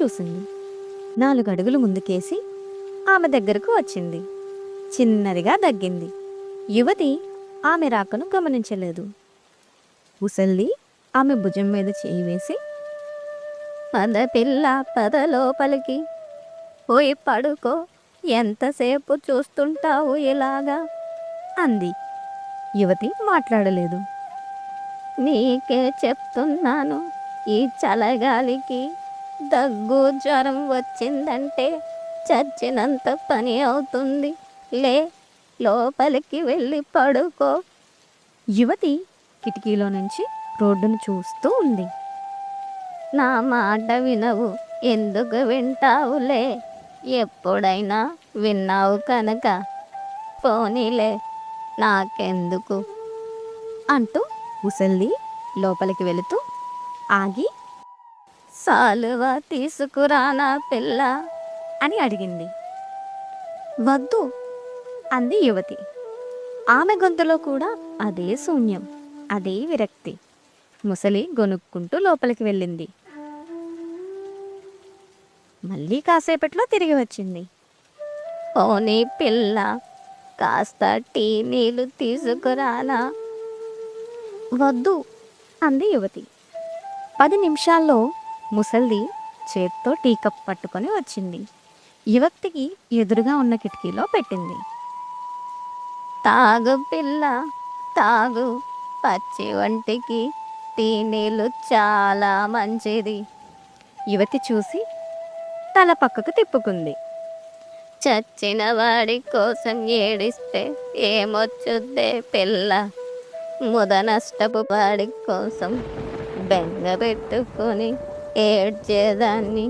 చూసింది. 4 అడుగులు ముందుకేసి ఆమె దగ్గరకు వచ్చింది. చిన్నదిగా దగ్గింది. యువతి ఆమె రాకను గమనించలేదు. ముసల్ది ఆమె భుజం మీద చేయి వేసి, పద పిల్ల, పద లోపలికి పోయి పడుకో, ఎంతసేపు చూస్తుంటావు ఇలాగా అంది. యువతి మాట్లాడలేదు. నీకే చెప్తున్నాను, ఈ చలగాలికి దగ్గు జ్వరం వచ్చిందంటే చచ్చినంత పని అవుతుంది. లే, లోపలికి వెళ్ళి పడుకో. యువతి కిటికీలో నుంచి రోడ్డును చూస్తూ ఉంది. నా మాట వినవు, ఎందుకు వింటావులే, ఎప్పుడైనా విన్నావు కనుక పోనీలే, నాకెందుకు అంటూ ముసల్ది లోపలికి వెళుతూ ఆగి, సాలువ తీసుకురానా పిల్ల అని అడిగింది. వద్దు అంది యువతి. ఆమె గొంతులో కూడా అదే శూన్యం, అదే విరక్తి. ముసలి గొనుక్కుంటూ లోపలికి వెళ్ళింది. మళ్ళీ కాసేపట్లో తిరిగి వచ్చింది. పోనీ పిల్ల, కాస్త టీ నీళ్ళు తీసుకురానా? వద్దు అంది యువతి. 10 నిమిషాల్లో ముసల్ది చేత్తో టీ కప్ పట్టుకొని వచ్చింది. యువతికి ఎదురుగా ఉన్న కిటికీలో పెట్టింది. తాగు పిల్ల, తాగు, పచ్చి వంటికి టీ నీళ్ళు చాలా మంచిది. యువతి చూసి తల పక్కకు తిప్పుకుంది. చచ్చిన వాడి కోసం ఏడిస్తే ఏమొచ్చుద్దే పిల్ల, ముద నష్టపు వాడి కోసం బెంగ పెట్టుకొని ఏడ్చేదాన్ని